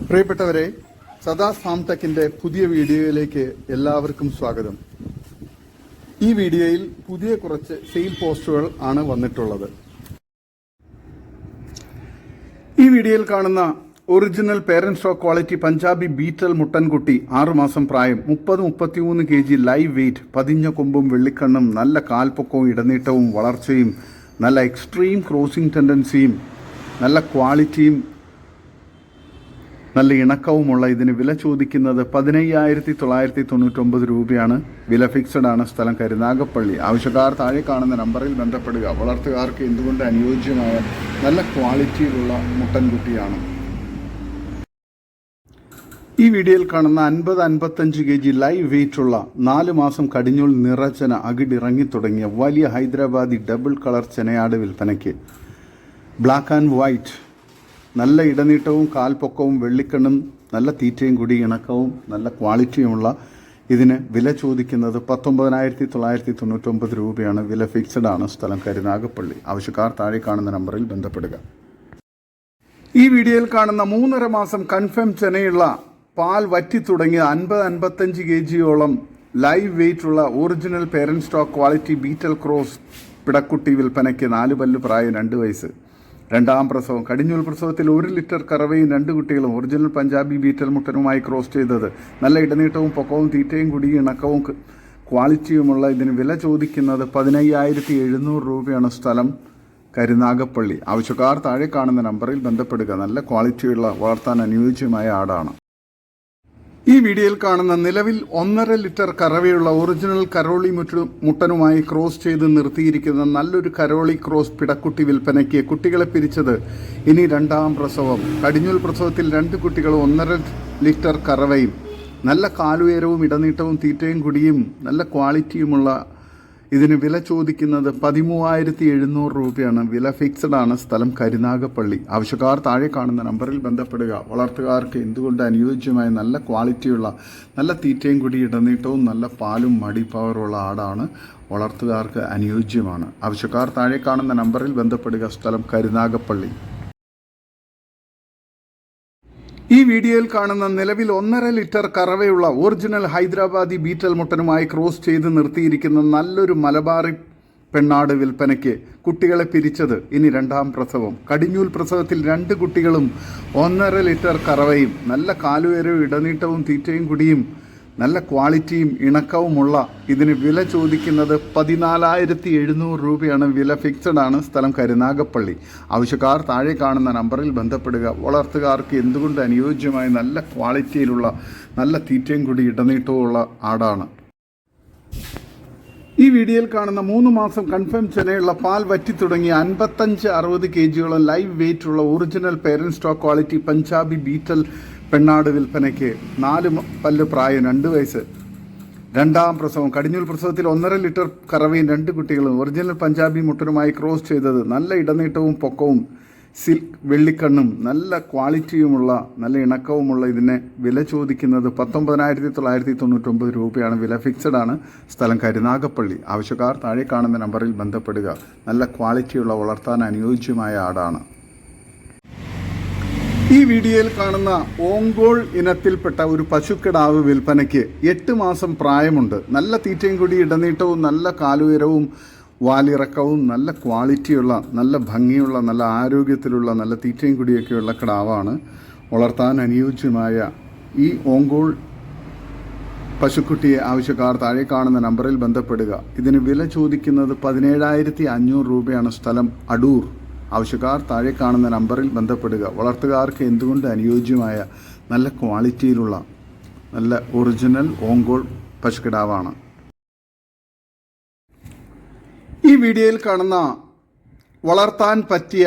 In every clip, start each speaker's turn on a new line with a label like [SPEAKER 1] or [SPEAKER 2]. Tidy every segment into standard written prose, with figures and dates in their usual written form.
[SPEAKER 1] പ്രിയപ്പെട്ടവരെ, സദാസ് ഫാം ടെക്കിന്റെ പുതിയ വീഡിയോയിലേക്ക് എല്ലാവർക്കും സ്വാഗതം. ഈ വീഡിയോയിൽ പുതിയ കുറച്ച് സെയിൽ പോസ്റ്റുകൾ ആണ് വന്നിട്ടുള്ളത്. ഈ വീഡിയോയിൽ കാണുന്ന original parent stock quality Punjabi Beetal മുട്ടൻകുട്ടി 6 മാസം പ്രായം, 30-33 kg ലൈവ് വെയിറ്റ്, പതിഞ്ഞ കൊമ്പും വെള്ളിക്കണ്ണും, നല്ല കാൽപ്പൊക്കവും ഇടനീട്ടവും വളർച്ചയും, നല്ല എക്സ്ട്രീം ക്രോസിംഗ് ടെൻഡൻസിയും, നല്ല ക്വാളിറ്റിയും നല്ല ഇണക്കവുമുള്ള ഇതിന് വില ചോദിക്കുന്നത് 15,999 രൂപയാണ്. വില ഫിക്സഡ് ആണ്. സ്ഥലം കരുനാഗപ്പള്ളി. ആവശ്യക്കാർ താഴെ കാണുന്ന നമ്പറിൽ ബന്ധപ്പെടുക. വളർത്തുകാർക്ക് എന്തുകൊണ്ട് അനുയോജ്യമായ നല്ല ക്വാളിറ്റിയിലുള്ള മുട്ടൻകുട്ടിയാണ്. ഈ വീഡിയോയിൽ കാണുന്ന 50-55 kg ലൈവ് വെയിറ്റുള്ള 4 മാസം കടിഞ്ഞൂൽ നിറച്ചന അകിടിറങ്ങി തുടങ്ങിയ വലിയ ഹൈദരാബാദി ഡബിൾ കളർ ചെനയാട് വിൽപ്പനയ്ക്ക്. ബ്ലാക്ക് ആൻഡ് വൈറ്റ്, നല്ല ഇടനീട്ടവും കാൽപ്പൊക്കവും വെള്ളിക്കണ്ണും, നല്ല തീറ്റയും കൂടി ഇണക്കവും നല്ല ക്വാളിറ്റിയുമുള്ള ഇതിന് വില ചോദിക്കുന്നത് 19,999 രൂപയാണ്. വില ഫിക്സഡ് ആണ്. സ്ഥലം കരുനാഗപ്പള്ളി. ആവശ്യക്കാർ താഴെ കാണുന്ന നമ്പറിൽ ബന്ധപ്പെടുക. ഈ വീഡിയോയിൽ കാണുന്ന 3.5 മാസം കൺഫേം ചെനയുള്ള പാൽ വറ്റി തുടങ്ങിയ 50-55 kg ലൈവ് വെയിറ്റുള്ള original parent stock quality Beetal cross പിടക്കുട്ടി വിൽപ്പനയ്ക്ക്. 4 പല്ല് പ്രായം, 2 വയസ്സ്, 2ാം പ്രസവം. കടിഞ്ഞൂൽ പ്രസവത്തിൽ 1 ലിറ്റർ കറവയും 2 കുട്ടികളും. ഒറിജിനൽ പഞ്ചാബി ബീറ്റൽ മുട്ടനുമായി ക്രോസ് ചെയ്തത്. നല്ല ഇടനീട്ടവും പൊക്കവും തീറ്റയും കുടിയും ഇണക്കവും ക്വാളിറ്റിയുമുള്ള ഇതിന് വില ചോദിക്കുന്നത് 15,700 രൂപയാണ്. സ്ഥലം കരുനാഗപ്പള്ളി. ആവശ്യക്കാർ താഴെ കാണുന്ന നമ്പറിൽ ബന്ധപ്പെടുക. നല്ല ക്വാളിറ്റിയുള്ള വളർത്താൻ അനുയോജ്യമായ ആടാണ്. ഈ വീഡിയോയിൽ കാണുന്ന നിലവിൽ 1.5 ലിറ്റർ കറവയുള്ള ഒറിജിനൽ കരോളി മുട്ടനുമായി ക്രോസ് ചെയ്ത് നിർത്തിയിരിക്കുന്ന നല്ലൊരു കരോളി ക്രോസ് പിടക്കുട്ടി വിൽപ്പനയ്ക്ക്. കുട്ടികളെ പിരിച്ചത്. ഇനി 2ാം പ്രസവം. കടിഞ്ഞൂൽ പ്രസവത്തിൽ 2 കുട്ടികളും 1.5 ലിറ്റർ കറവയും, നല്ല കാലുയരവും ഇടനീട്ടവും തീറ്റയും കുടിയും നല്ല ക്വാളിറ്റിയുമുള്ള ഇതിന് വില ചോദിക്കുന്നത് 13,700 രൂപയാണ്. വില ഫിക്സഡ് ആണ്. സ്ഥലം കരുനാഗപ്പള്ളി. ആവശ്യക്കാർ താഴെ കാണുന്ന നമ്പറിൽ ബന്ധപ്പെടുക. വളർത്തുകാർക്ക് എന്തുകൊണ്ട് അനുയോജ്യമായ നല്ല ക്വാളിറ്റിയുള്ള നല്ല തീറ്റയും കൂടി ഇടനീട്ടവും നല്ല പാലും മടി പവറുള്ള ആടാണ്. വളർത്തുകാർക്ക് അനുയോജ്യമാണ്. ആവശ്യക്കാർ താഴെ കാണുന്ന നമ്പറിൽ ബന്ധപ്പെടുക. സ്ഥലം കരുനാഗപ്പള്ളി. ഈ വീഡിയോയിൽ കാണുന്ന നിലവിൽ 1.5 ലിറ്റർ കറവയുള്ള ഒറിജിനൽ ഹൈദരാബാദി ബീറ്റൽ മുട്ടനുമായി ക്രോസ് ചെയ്ത് നിർത്തിയിരിക്കുന്ന നല്ലൊരു മലബാറി പെണ്ണാട് വിൽപ്പനയ്ക്ക്. കുട്ടികളെ പിരിച്ചത്. ഇനി 2ാം പ്രസവം. കടിഞ്ഞൂൽ പ്രസവത്തിൽ 2 കുട്ടികളും 1.5 ലിറ്റർ കറവയും, നല്ല കാലുയരവും ഇടനീട്ടവും തീറ്റയും കുടിയും നല്ല ക്വാളിറ്റിയും ഇണക്കവുമുള്ള ഇതിന് വില ചോദിക്കുന്നത് 14,700 രൂപയാണ്. വില ഫിക്സഡ് ആണ്. സ്ഥലം കരുനാഗപ്പള്ളി. ആവശ്യക്കാർ താഴെ കാണുന്ന നമ്പറിൽ ബന്ധപ്പെടുക. വളർത്തുകാർക്ക് എന്തുകൊണ്ട് അനുയോജ്യമായ നല്ല ക്വാളിറ്റിയിലുള്ള നല്ല തീറ്റയും കൂടി ഇടനീട്ടവും ഉള്ള ആടാണ്. ഈ വീഡിയോയിൽ കാണുന്ന 3 മാസം കൺഫേം ചെനയുള്ള പാൽ വറ്റി തുടങ്ങിയ 55-60 kg ലൈവ് വെയിറ്റുള്ള original parent stock quality Punjabi Beetal പെണ്ണാട് വിൽപ്പനയ്ക്ക്. 4 പല്ല് പ്രായം, 2 വയസ്സ്, 2ാം പ്രസവം. കടിഞ്ഞൂൽ പ്രസവത്തിൽ 1.5 ലിറ്റർ കറവയും 2 കുട്ടികളും. ഒറിജിനൽ പഞ്ചാബി മുട്ടനുമായി ക്രോസ് ചെയ്തത്. നല്ല ഇടനീട്ടവും പൊക്കവും സിൽക്ക് വെള്ളിക്കണ്ണും നല്ല ക്വാളിറ്റിയുമുള്ള നല്ല ഇണക്കവുമുള്ള ഇതിനെ വില ചോദിക്കുന്നത് 19,999 രൂപയാണ്. വില ഫിക്സഡ് ആണ്. സ്ഥലം കരുനാഗപ്പള്ളി. ആവശ്യക്കാർ താഴെ കാണുന്ന നമ്പറിൽ ബന്ധപ്പെടുക. നല്ല ക്വാളിറ്റിയുള്ള വളർത്താൻ അനുയോജ്യമായ ആടാണ്. ഈ വീഡിയോയിൽ കാണുന്ന ഓങ്കോൾ ഇനത്തിൽപ്പെട്ട ഒരു പശുക്കിടാവ് വിൽപ്പനയ്ക്ക്. 8 മാസം പ്രായമുണ്ട്. നല്ല തീറ്റയും കൂടി ഇടനീട്ടവും നല്ല കാലുയരവും വാലിറക്കവും നല്ല ക്വാളിറ്റിയുള്ള നല്ല ഭംഗിയുള്ള നല്ല ആരോഗ്യത്തിലുള്ള നല്ല തീറ്റയും കൂടിയൊക്കെയുള്ള കിടാവാണ്. വളർത്താൻ അനുയോജ്യമായ ഈ ഓങ്കോൾ പശുക്കുട്ടിയെ ആവശ്യക്കാർ താഴെ കാണുന്ന നമ്പറിൽ ബന്ധപ്പെടുക. ഇതിന് വില ചോദിക്കുന്നത് 17,500 രൂപയാണ്. സ്ഥലം അടൂർ. ആവശ്യക്കാർ താഴെ കാണുന്ന നമ്പറിൽ ബന്ധപ്പെടുക. വളർത്തുകാർക്ക് എന്തുകൊണ്ട് അനുയോജ്യമായ നല്ല ക്വാളിറ്റിയിലുള്ള നല്ല ഒറിജിനൽ ഓങ്കോൾ പശുക്കിടാവാണ്. ഈ വീഡിയോയിൽ കാണുന്ന വളർത്താൻ പറ്റിയ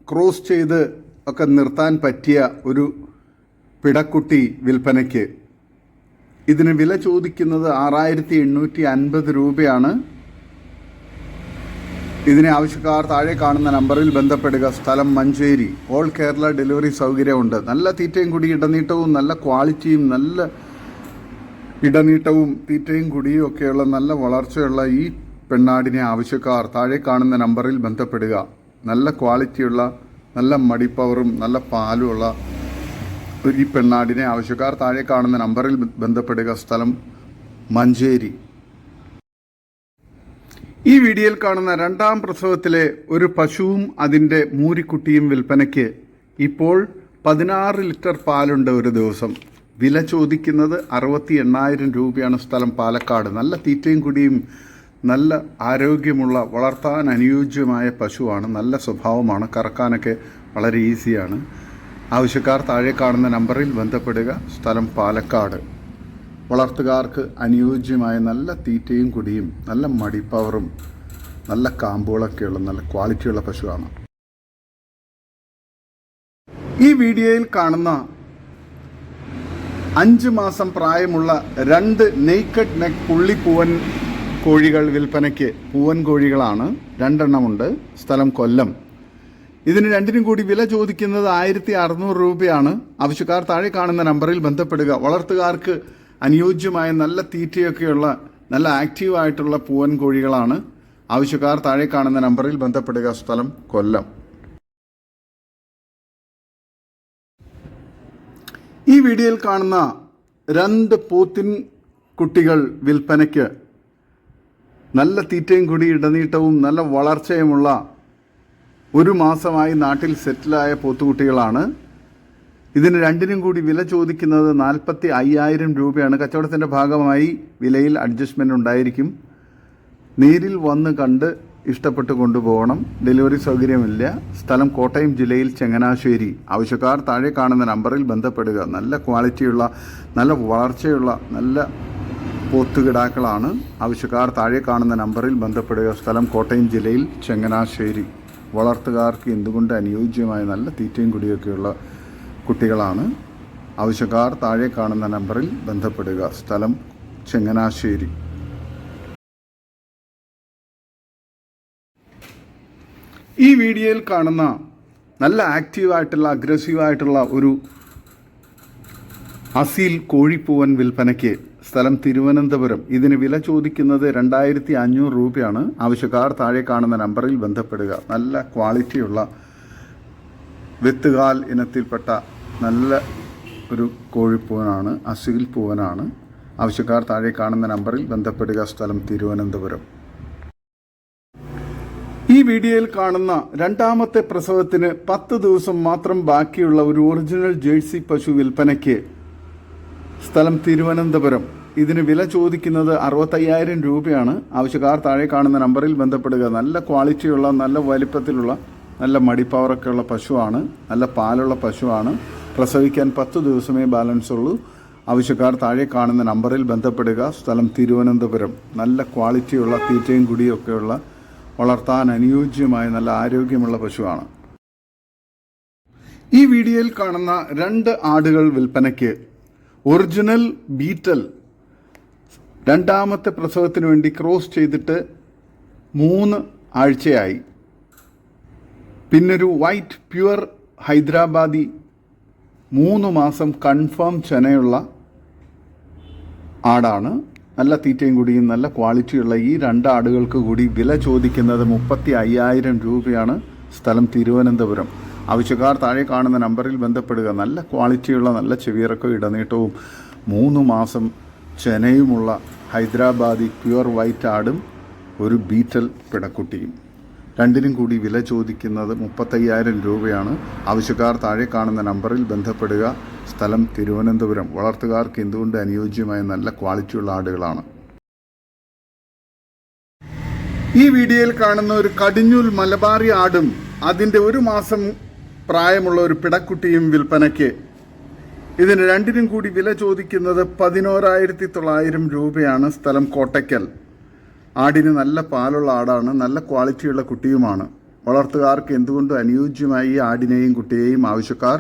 [SPEAKER 1] ക്രോസ് ചെയ്ത് ഒക്കെ നിർത്താൻ പറ്റിയ ഒരു പിടക്കുട്ടി വിൽപ്പനയ്ക്ക്. ഇതിന് വില ചോദിക്കുന്നത് 6,850 രൂപയാണ്. ഇതിനെ ആവശ്യക്കാർ താഴെ കാണുന്ന നമ്പറിൽ ബന്ധപ്പെടുക. സ്ഥലം മഞ്ചേരി. ഓൾ കേരള ഡെലിവറി സൗകര്യമുണ്ട്. നല്ല തീറ്റയും കൂടി ഇടനീട്ടവും നല്ല ക്വാളിറ്റിയും നല്ല ഇടനീട്ടവും തീറ്റയും കുടിയും ഒക്കെയുള്ള നല്ല വളർച്ചയുള്ള ഈ പെണ്ണാടിനെ ആവശ്യക്കാർ താഴെ കാണുന്ന നമ്പറിൽ ബന്ധപ്പെടുക. നല്ല ക്വാളിറ്റിയുള്ള, നല്ല മടിപ്പവറും നല്ല പാലുമുള്ള ഈ പെണ്ണാടിനെ ആവശ്യക്കാർ താഴെ കാണുന്ന നമ്പറിൽ ബന്ധപ്പെടുക. സ്ഥലം മഞ്ചേരി. ഈ വീഡിയോയിൽ കാണുന്ന രണ്ടാം പ്രസവത്തിലെ ഒരു പശുവും അതിൻ്റെ മൂരിക്കുട്ടിയും വിൽപ്പനയ്ക്ക്. ഇപ്പോൾ 16 ലിറ്റർ പാലുണ്ട് ഒരു ദിവസം. വില ചോദിക്കുന്നത് 68,000 രൂപയാണ്. സ്ഥലം പാലക്കാട്. നല്ല തീറ്റയും കുടിയും നല്ല ആരോഗ്യമുള്ള, വളർത്താൻ അനുയോജ്യമായ പശുവാണ്. നല്ല സ്വഭാവമാണ്. കറക്കാനൊക്കെ വളരെ ഈസിയാണ്. ആവശ്യക്കാർ താഴെ കാണുന്ന നമ്പറിൽ ബന്ധപ്പെടുക. സ്ഥലം പാലക്കാട്. വളർത്തുകാർക്ക് അനുയോജ്യമായ നല്ല തീറ്റയും കുടിയും നല്ല മടിപ്പവറും നല്ല കാമ്പുകളൊക്കെയുള്ള നല്ല ക്വാളിറ്റിയുള്ള പശുവാണ്. ഈ വീഡിയോയിൽ കാണുന്ന 5 മാസം പ്രായമുള്ള 2 നെയ്ക്കഡ് നെക്ക് പുള്ളിപ്പൂവൻ കോഴികൾ വിൽപ്പനയ്ക്ക്. പൂവൻ കോഴികളാണ്. 2 എണ്ണമുണ്ട്. സ്ഥലം കൊല്ലം. ഇതിന് രണ്ടിനും കൂടി വില ചോദിക്കുന്നത് 1,600 രൂപയാണ്. ആവശ്യക്കാർ താഴെ കാണുന്ന നമ്പറിൽ ബന്ധപ്പെടുക. വളർത്തുകാർക്ക് അനുയോജ്യമായ നല്ല തീറ്റയൊക്കെയുള്ള നല്ല ആക്റ്റീവായിട്ടുള്ള പൂവൻ കോഴികളാണ്. ആവശ്യക്കാർ താഴെ കാണുന്ന നമ്പറിൽ ബന്ധപ്പെടുക. സ്ഥലം കൊല്ലം. ഈ വീഡിയോയിൽ കാണുന്ന 2 പോത്തിൻ കുട്ടികൾ വിൽപ്പനയ്ക്ക്. നല്ല തീറ്റയും കൂടി ഇടനീട്ടവും നല്ല വളർച്ചയുമുള്ള, 1 മാസമായി നാട്ടിൽ സെറ്റിലായ പോത്തുകുട്ടികളാണ്. ഇതിന് രണ്ടിനും കൂടി വില ചോദിക്കുന്നത് 45,000 രൂപയാണ്. കച്ചവടത്തിൻ്റെ ഭാഗമായി വിലയിൽ അഡ്ജസ്റ്റ്മെൻ്റ് ഉണ്ടായിരിക്കും. നേരിൽ വന്ന് കണ്ട് ഇഷ്ടപ്പെട്ട് കൊണ്ടുപോകണം. ഡെലിവറി സൗകര്യമില്ല. സ്ഥലം കോട്ടയം ജില്ലയിൽ ചങ്ങനാശ്ശേരി. ആവശ്യക്കാർ താഴെ കാണുന്ന നമ്പറിൽ ബന്ധപ്പെടുക. നല്ല ക്വാളിറ്റിയുള്ള, നല്ല വളർച്ചയുള്ള നല്ല പോത്തുകിടാക്കളാണ്. ആവശ്യക്കാർ താഴെ കാണുന്ന നമ്പറിൽ ബന്ധപ്പെടുക. സ്ഥലം കോട്ടയം ജില്ലയിൽ ചങ്ങനാശ്ശേരി. വളർത്തുകാർക്ക് എന്തുകൊണ്ട് അനുയോജ്യമായ നല്ല തീറ്റയും കുടിയൊക്കെയുള്ള കുട്ടികളാണ്. ആവശ്യക്കാർ താഴെ കാണുന്ന നമ്പറിൽ ബന്ധപ്പെടുക. സ്ഥലം ചങ്ങനാശ്ശേരി. ഈ വീഡിയോയിൽ കാണുന്ന നല്ല ആക്റ്റീവായിട്ടുള്ള, അഗ്രസീവായിട്ടുള്ള ഒരു അസീൽ കോഴിപ്പൂവൻ വിൽപ്പനയ്ക്ക്. സ്ഥലം തിരുവനന്തപുരം. ഇതിന് വില ചോദിക്കുന്നത് 2,500 രൂപയാണ്. ആവശ്യക്കാർ താഴെ കാണുന്ന നമ്പറിൽ ബന്ധപ്പെടുക. നല്ല ക്വാളിറ്റിയുള്ള വെത്തുകാൽ ഇനത്തിൽപ്പെട്ട നല്ല ഒരു കോഴിപ്പൂവനാണ്. അസീൽ പൂവനാണ്. ആവശ്യക്കാർ താഴെ കാണുന്ന നമ്പറിൽ ബന്ധപ്പെടുക. സ്ഥലം തിരുവനന്തപുരം. ഈ വീഡിയോയിൽ കാണുന്ന രണ്ടാമത്തെ പ്രസവത്തിന് 10 ദിവസം മാത്രം ബാക്കിയുള്ള ഒരു ഒറിജിനൽ ജേഴ്സി പശു വിൽപ്പനയ്ക്ക്. സ്ഥലം തിരുവനന്തപുരം. ഇതിന് വില ചോദിക്കുന്നത് 65,000 രൂപയാണ്. ആവശ്യക്കാർ താഴെ കാണുന്ന നമ്പറിൽ ബന്ധപ്പെടുക. നല്ല ക്വാളിറ്റിയുള്ള, നല്ല വലിപ്പത്തിലുള്ള, നല്ല മടിപ്പവറൊക്കെയുള്ള പശുവാണ്. നല്ല പാലുള്ള പശുവാണ്. പ്രസവിക്കാൻ 10 ദിവസമേ ബാലൻസ് ഉള്ളൂ. ആവശ്യക്കാർ താഴെ കാണുന്ന നമ്പറിൽ ബന്ധപ്പെടുക. സ്ഥലം തിരുവനന്തപുരം. നല്ല ക്വാളിറ്റിയുള്ള, തീറ്റയും കുടിയൊക്കെയുള്ള, വളർത്താൻ അനുയോജ്യമായ നല്ല ആരോഗ്യമുള്ള പശുവാണ്. ഈ വീഡിയോയിൽ കാണുന്ന 2 ആടുകൾ വിൽപ്പനയ്ക്ക്. ഒറിജിനൽ ബീറ്റൽ. രണ്ടാമത്തെ പ്രസവത്തിന് വേണ്ടി ക്രോസ് ചെയ്തിട്ട് 3 ആഴ്ചയായി. പിന്നൊരു വൈറ്റ് പ്യുവർ ഹൈദരാബാദി 3 മാസം കൺഫേം ചെനയുള്ള ആടാണ്. നല്ല തീറ്റയും കൂടിയും നല്ല ക്വാളിറ്റിയുള്ള ഈ 2 ആടുകൾക്ക് കൂടി വില ചോദിക്കുന്നത് 35,000 രൂപയാണ്. സ്ഥലം തിരുവനന്തപുരം. ആവശ്യക്കാർ താഴെ കാണുന്ന നമ്പറിൽ ബന്ധപ്പെടുക. നല്ല ക്വാളിറ്റിയുള്ള, നല്ല ചെവിയിറക്കവും ഇടനീട്ടവും 3 മാസം ചെനയുമുള്ള ഹൈദരാബാദി പ്യുവർ വൈറ്റ് ആടും ഒരു ബീറ്റൽ പിടക്കുട്ടിയും. രണ്ടിനും കൂടി വില ചോദിക്കുന്നത് 35,000 രൂപയാണ്. ആവശ്യക്കാർ താഴെ കാണുന്ന നമ്പറിൽ ബന്ധപ്പെടുക. സ്ഥലം തിരുവനന്തപുരം. വളർത്തുകാർക്ക് എന്തുകൊണ്ട് അനുയോജ്യമായ നല്ല ക്വാളിറ്റിയുള്ള ആടുകളാണ്. ഈ വീഡിയോയിൽ കാണുന്ന ഒരു കടിഞ്ഞൂൽ മലബാറി ആടും അതിൻ്റെ 1 മാസം പ്രായമുള്ള ഒരു പിടക്കുട്ടിയും വിൽപ്പനയ്ക്ക്. ഇതിന് രണ്ടിനും കൂടി വില ചോദിക്കുന്നത് 11,900 രൂപയാണ്. സ്ഥലം കോട്ടയ്ക്കൽ. ആടിന് നല്ല പാലുള്ള ആടാണ്. നല്ല ക്വാളിറ്റിയുള്ള കുട്ടിയുമാണ്. വളർത്തുകാർക്ക് എന്തുകൊണ്ടും അനുയോജ്യമായി ഈ ആടിനെയും കുട്ടിയെയും ആവശ്യക്കാർ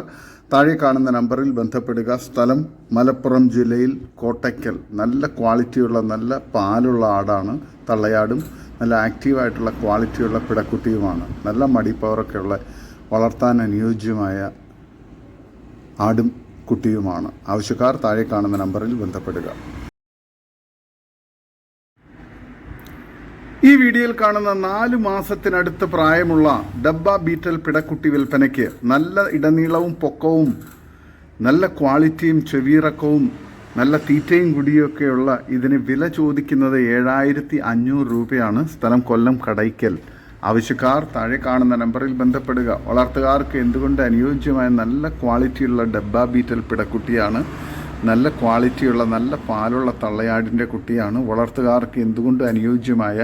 [SPEAKER 1] താഴെ കാണുന്ന നമ്പറിൽ ബന്ധപ്പെടുക. സ്ഥലം മലപ്പുറം ജില്ലയിൽ കോട്ടയ്ക്കൽ. നല്ല ക്വാളിറ്റിയുള്ള, നല്ല പാലുള്ള ആടാണ്. തള്ളയാടും നല്ല ആക്റ്റീവായിട്ടുള്ള ക്വാളിറ്റിയുള്ള പിടക്കുട്ടിയുമാണ്. നല്ല മടിപ്പവറൊക്കെയുള്ള, വളർത്താൻ അനുയോജ്യമായ ആടും കുട്ടിയുമാണ്. ആവശ്യക്കാർ താഴെ കാണുന്ന നമ്പറിൽ ബന്ധപ്പെടുക. ഈ വീഡിയോയിൽ കാണുന്ന 4 മാസത്തിനടുത്ത് പ്രായമുള്ള ഡബ്ബ ബീറ്റൽ പിടക്കുട്ടി വിൽപ്പനയ്ക്ക്. നല്ല ഇടനീളവും പൊക്കവും നല്ല ക്വാളിറ്റിയും ചെവിയിറക്കവും നല്ല തീറ്റയും കുടിയൊക്കെയുള്ള ഇതിന് വില ചോദിക്കുന്നത് 7500 രൂപയാണ്. സ്ഥലം കൊല്ലം കടയ്ക്കൽ. ആവശ്യക്കാർ താഴെ കാണുന്ന നമ്പറിൽ ബന്ധപ്പെടുക. വളർത്തുകാർക്ക് എന്തുകൊണ്ട് അനുയോജ്യമായ നല്ല ക്വാളിറ്റിയുള്ള ഡബ്ബ ബീറ്റൽ പിടക്കുട്ടിയാണ്. നല്ല ക്വാളിറ്റിയുള്ള നല്ല പാലുള്ള തള്ളയാടിൻ്റെ കുട്ടിയാണ്. വളർത്തുകാർക്ക് എന്തുകൊണ്ട് അനുയോജ്യമായ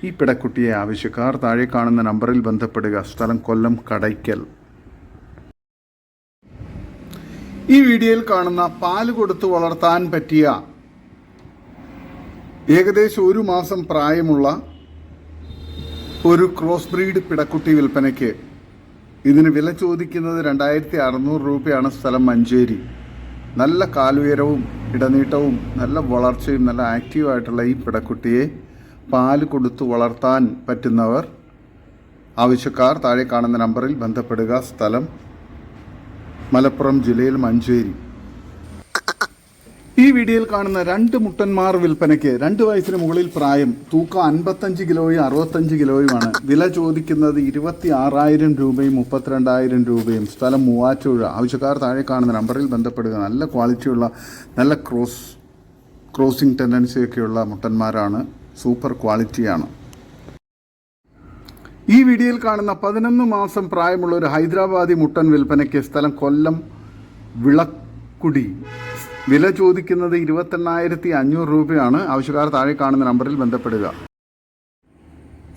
[SPEAKER 1] ഈ പിടക്കുട്ടിയെ ആവശ്യക്കാർ താഴെ കാണുന്ന നമ്പറിൽ ബന്ധപ്പെടുക. സ്ഥലം കൊല്ലം കടയ്ക്കൽ. ഈ വീഡിയോയിൽ കാണുന്ന പാല് കൊടുത്ത് വളർത്താൻ പറ്റിയ ഏകദേശം 1 മാസം പ്രായമുള്ള ഒരു ക്രോസ് ബ്രീഡ് പിടക്കുട്ടി വിൽപ്പനയ്ക്ക്. ഇതിന് വില ചോദിക്കുന്നത് 2600 രൂപയാണ്. സ്ഥലം മഞ്ചേരി. നല്ല കാലുയരവും ഇടനീട്ടവും നല്ല വളർച്ചയും നല്ല ആക്റ്റീവായിട്ടുള്ള ഈ പിടക്കുട്ടിയെ പാല് കൊടുത്തു വളർത്താൻ പറ്റുന്നവർ ആവശ്യക്കാർ താഴെ കാണുന്ന നമ്പറിൽ ബന്ധപ്പെടുക. സ്ഥലം മലപ്പുറം ജില്ലയിൽ മഞ്ചേരി. ഈ വീഡിയോയിൽ കാണുന്ന 2 മുട്ടന്മാർ വിൽപ്പനയ്ക്ക്. 2 വയസ്സിന് മുകളിൽ പ്രായം. തൂക്കം 55 കിലോയും 65 കിലോയുമാണ്. വില ചോദിക്കുന്നത് 26,000 രൂപയും 32,000 രൂപയും. സ്ഥലം മൂവാറ്റുപുഴ. ആവശ്യക്കാർ താഴെ കാണുന്ന നമ്പറിൽ ബന്ധപ്പെടുക. നല്ല ക്വാളിറ്റിയുള്ള നല്ല ക്രോസിംഗ് ടെൻഡൻസിയൊക്കെയുള്ള മുട്ടന്മാരാണ്. സൂപ്പർ ക്വാളിറ്റിയാണ്. ഈ വീഡിയോയിൽ കാണുന്ന 11 മാസം പ്രായമുള്ള ഒരു ഹൈദരാബാദി മുട്ടൻ വിൽപ്പനയ്ക്ക്. സ്ഥലം കൊല്ലം വിളക്കുടി. വില ചോദിക്കുന്നത് 28,500 രൂപയാണ്. ആവശ്യക്കാർ താഴെ കാണുന്ന നമ്പറിൽ ബന്ധപ്പെടുക.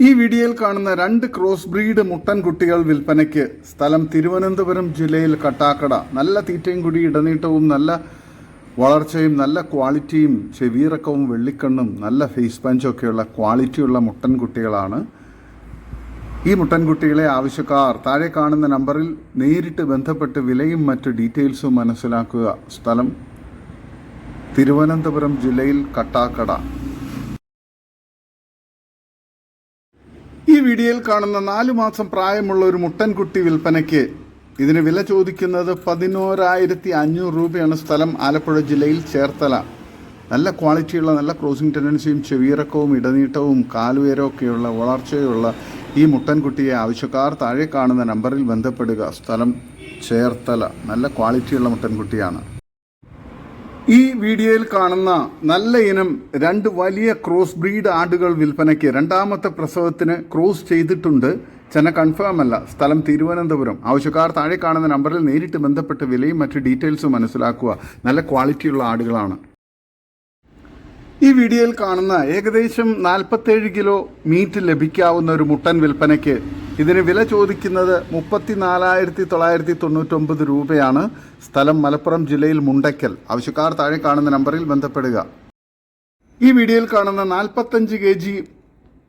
[SPEAKER 1] ഈ വീഡിയോയിൽ കാണുന്ന 2 ക്രോസ് ബ്രീഡ് മുട്ടൻ കുട്ടികൾ വിൽപ്പനയ്ക്ക്. സ്ഥലം തിരുവനന്തപുരം ജില്ലയിൽ കട്ടാക്കട. നല്ല തീറ്റയും കുടി ഇടനീട്ടവും നല്ല വളർച്ചയും നല്ല ക്വാളിറ്റിയും ചെവിയിറക്കവും വെള്ളിക്കണ്ണും നല്ല ഫേസ് പഞ്ചൊക്കെയുള്ള ക്വാളിറ്റിയുള്ള മുട്ടൻ കുട്ടികളാണ്. ഈ മുട്ടൻകുട്ടികളെ ആവശ്യക്കാർ താഴെ കാണുന്ന നമ്പറിൽ നേരിട്ട് ബന്ധപ്പെട്ട് വിലയും മറ്റ് ഡീറ്റെയിൽസും മനസ്സിലാക്കുക. സ്ഥലം തിരുവനന്തപുരം ജില്ലയിൽ കട്ടാക്കട. ഈ വീഡിയോയിൽ കാണുന്ന 4 മാസം പ്രായമുള്ള ഒരു മുട്ടൻകുട്ടി വിൽപ്പനയ്ക്ക്. ഇതിന് വില ചോദിക്കുന്നത് 11,500 രൂപയാണ്. സ്ഥലം ആലപ്പുഴ ജില്ലയിൽ ചേർത്തല. നല്ല ക്വാളിറ്റിയുള്ള നല്ല ക്രോസിംഗ് ടെൻഡൻസിയും ചെവിയിറക്കവും ഇടനീട്ടവും കാലുയരമൊക്കെയുള്ള വളർച്ചയുള്ള ഈ മുട്ടൻകുട്ടിയെ ആവശ്യക്കാർ താഴെ കാണുന്ന നമ്പറിൽ ബന്ധപ്പെടുക. സ്ഥലം ചേർത്തല. നല്ല ക്വാളിറ്റിയുള്ള മുട്ടൻകുട്ടിയാണ്. ഈ വീഡിയോയിൽ കാണുന്ന നല്ല ഇനം 2 വലിയ ക്രോസ് ബ്രീഡ് ആടുകൾ വിൽപ്പനയ്ക്ക്. 2ാമത്തെ പ്രസവത്തിന് ക്രോസ് ചെയ്തിട്ടുണ്ട്. ചെന കൺഫേം അല്ല. സ്ഥലം തിരുവനന്തപുരം. ആവശ്യക്കാർ താഴെ കാണുന്ന നമ്പറിൽ നേരിട്ട് ബന്ധപ്പെട്ട് വിലയും മറ്റ് ഡീറ്റെയിൽസും മനസ്സിലാക്കുക. നല്ല ക്വാളിറ്റിയുള്ള ആടുകളാണ്. ഈ വീഡിയോയിൽ കാണുന്ന ഏകദേശം 47 കിലോ മീറ്റ് ലഭിക്കാവുന്ന ഒരു മുട്ടൻ വിൽപ്പനയ്ക്ക്. ഇതിന് വില ചോദിക്കുന്നത് 34,999 രൂപയാണ്. സ്ഥലം മലപ്പുറം ജില്ലയിൽ മുണ്ടയ്ക്കൽ. ആവശ്യക്കാർ താഴെ കാണുന്ന നമ്പറിൽ ബന്ധപ്പെടുക. ഈ വീഡിയോയിൽ കാണുന്ന 45 kg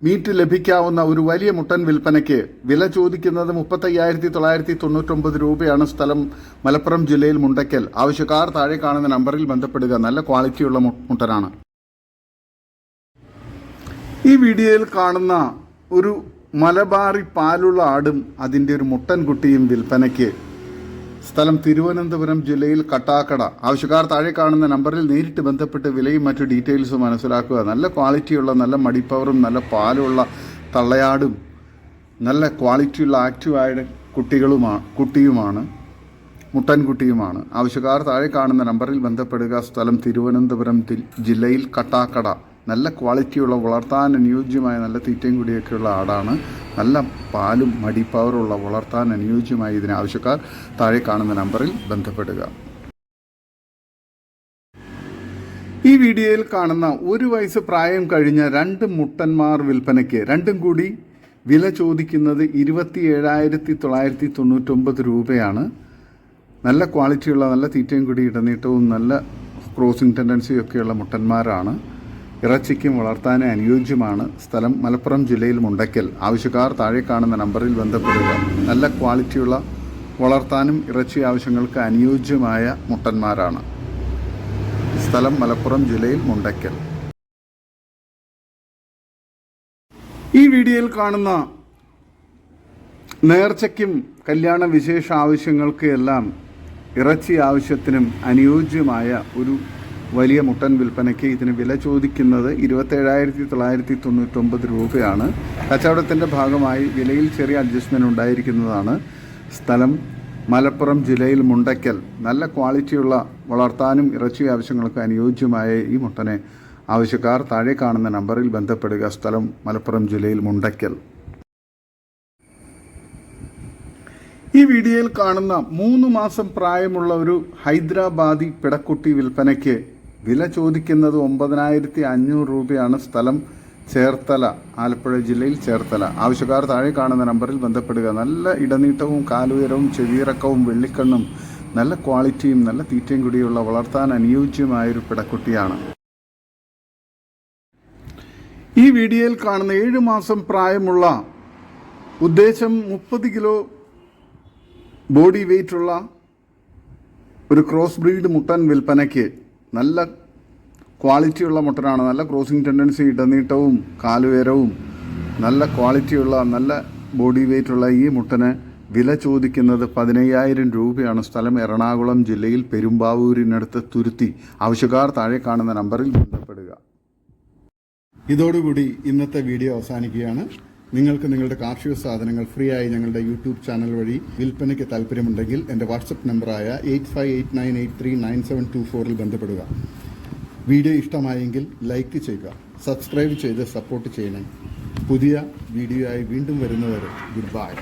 [SPEAKER 1] മീറ്റ് ലഭിക്കാവുന്ന ഒരു വലിയ മുട്ടൻ വിൽപ്പനയ്ക്ക്. വില ചോദിക്കുന്നത് 35,999 രൂപയാണ്. സ്ഥലം മലപ്പുറം ജില്ലയിൽ മുണ്ടയ്ക്കൽ. ആവശ്യക്കാർ താഴെ കാണുന്ന നമ്പറിൽ ബന്ധപ്പെടുക. നല്ല ക്വാളിറ്റിയുള്ള മുട്ടനാണ്. ഈ വീഡിയോയിൽ കാണുന്ന ഒരു മലബാറി പാലുള്ള ആടും അതിൻ്റെ ഒരു മുട്ടൻകുട്ടിയും വിൽപ്പനയ്ക്ക്. സ്ഥലം തിരുവനന്തപുരം ജില്ലയിൽ കട്ടാക്കട. ആവശ്യക്കാർ താഴെ കാണുന്ന നമ്പറിൽ നേരിട്ട് ബന്ധപ്പെട്ട് വിലയും മറ്റു ഡീറ്റെയിൽസും മനസ്സിലാക്കുക. നല്ല ക്വാളിറ്റിയുള്ള നല്ല മടിപ്പവറും നല്ല പാലുള്ള തള്ളയാടും നല്ല ക്വാളിറ്റിയുള്ള ആക്റ്റീവായ കുട്ടിയുമാണ് മുട്ടൻകുട്ടിയുമാണ്. ആവശ്യക്കാർ താഴെ കാണുന്ന നമ്പറിൽ ബന്ധപ്പെടുക. സ്ഥലം തിരുവനന്തപുരം ജില്ലയിൽ കട്ടാക്കട. നല്ല ക്വാളിറ്റിയുള്ള വളർത്താൻ അനുയോജ്യമായ നല്ല തീറ്റയും കുടിയൊക്കെയുള്ള ആടാണ്. നല്ല പാലും മടിപ്പവറുള്ള വളർത്താൻ അനുയോജ്യമായ ഇതിന് ആവശ്യക്കാർ താഴെ കാണുന്ന നമ്പറിൽ ബന്ധപ്പെടുക. ഈ വീഡിയോയിൽ കാണുന്ന 1 വയസ്സ് പ്രായം കഴിഞ്ഞ 2 മുട്ടന്മാർ വിൽപ്പനയ്ക്ക്. 2ഉം കൂടി വില ചോദിക്കുന്നത് 27,999 രൂപയാണ്. നല്ല ക്വാളിറ്റിയുള്ള നല്ല തീറ്റയും കുടി ഇടനീട്ടവും നല്ല ക്രോസിംഗ് ടെൻഡൻസിയൊക്കെയുള്ള മുട്ടന്മാരാണ്. ഇറച്ചിക്കും വളർത്താനും അനുയോജ്യമാണ്. സ്ഥലം മലപ്പുറം ജില്ലയിൽ മുണ്ടയ്ക്കൽ. ആവശ്യക്കാർ താഴെ കാണുന്ന നമ്പറിൽ ബന്ധപ്പെടുക. നല്ല ക്വാളിറ്റിയുള്ള വളർത്താനും ഇറച്ചി ആവശ്യങ്ങൾക്ക് അനുയോജ്യമായ മുട്ടന്മാരാണ്. സ്ഥലം മലപ്പുറം ജില്ലയിൽ മുണ്ടയ്ക്കൽ. ഈ വീഡിയോയിൽ കാണുന്ന നേർച്ചയ്ക്കും കല്യാണ വിശേഷ ആവശ്യങ്ങൾക്ക് എല്ലാം ഇറച്ചി ആവശ്യത്തിനും അനുയോജ്യമായ ഒരു വലിയ മുട്ടൻ വിൽപ്പനയ്ക്ക്. ഇതിന് വില ചോദിക്കുന്നത് 27,999 രൂപയാണ്. കച്ചവടത്തിൻ്റെ ഭാഗമായി വിലയിൽ ചെറിയ അഡ്ജസ്റ്റ്മെൻറ്റ് ഉണ്ടായിരിക്കുന്നതാണ്. സ്ഥലം മലപ്പുറം ജില്ലയിൽ മുണ്ടയ്ക്കൽ. നല്ല ക്വാളിറ്റിയുള്ള വളർത്താനും ഇറച്ചി ആവശ്യങ്ങൾക്ക് അനുയോജ്യമായ ഈ മുട്ടനെ ആവശ്യക്കാർ താഴെ കാണുന്ന നമ്പറിൽ ബന്ധപ്പെടുക. സ്ഥലം മലപ്പുറം ജില്ലയിൽ മുണ്ടയ്ക്കൽ. ഈ വീഡിയോയിൽ കാണുന്ന 3 മാസം പ്രായമുള്ള ഒരു ഹൈദരാബാദി പിടക്കുട്ടി വിൽപ്പനയ്ക്ക്. വില ചോദിക്കുന്നത് 9,500 രൂപയാണ്. സ്ഥലം ചേർത്തല, ആലപ്പുഴ ജില്ലയിൽ ചേർത്തല. ആവശ്യക്കാർ താഴെ കാണുന്ന നമ്പറിൽ ബന്ധപ്പെടുക. നല്ല ഇടനീട്ടവും കാലുയരവും ചെവിയിറക്കവും വെള്ളിക്കണ്ണും നല്ല ക്വാളിറ്റിയും നല്ല തീറ്റയും കൂടിയുള്ള വളർത്താൻ അനുയോജ്യമായൊരു പിടക്കുട്ടിയാണ്. ഈ വീഡിയോയിൽ കാണുന്ന 7 മാസം പ്രായമുള്ള ഉദ്ദേശം 30 കിലോ ബോഡി വെയ്റ്റുള്ള ഒരു ക്രോസ് ബ്രീഡ് മുട്ടൻ വിൽപ്പനയ്ക്ക്. നല്ല ക്വാളിറ്റിയുള്ള മുട്ടനാണ്. നല്ല ക്രോസിംഗ് ടെൻഡൻസി, ഇടനീട്ടവും കാലുയരവും നല്ല ക്വാളിറ്റിയുള്ള നല്ല ബോഡി വെയ്റ്റുള്ള ഈ മുട്ടന് വില ചോദിക്കുന്നത് 15,000 രൂപയാണ്. സ്ഥലം എറണാകുളം ജില്ലയിൽ പെരുമ്പാവൂരിനടുത്ത് തുരുത്തി. ആവശ്യക്കാർ താഴെ കാണുന്ന നമ്പറിൽ ബന്ധപ്പെടുക. ഇതോടുകൂടി ഇന്നത്തെ വീഡിയോ അവസാനിക്കുകയാണ്. നിങ്ങൾക്ക് നിങ്ങളുടെ കാർഷിക സാധനങ്ങൾ ഫ്രീ ആയി ഞങ്ങളുടെ യൂട്യൂബ് ചാനൽ വഴി വിൽപ്പനയ്ക്ക് താല്പര്യമുണ്ടെങ്കിൽ എൻ്റെ വാട്സപ്പ് നമ്പറായ 8589839724 ബന്ധപ്പെടുക. വീഡിയോ ഇഷ്ടമായെങ്കിൽ ലൈക്ക് ചെയ്യുക, സബ്സ്ക്രൈബ് ചെയ്ത് സപ്പോർട്ട് ചെയ്യണേ. പുതിയ വീഡിയോ ആയി വീണ്ടും വരുന്നവരെ ഗുഡ് ബൈ.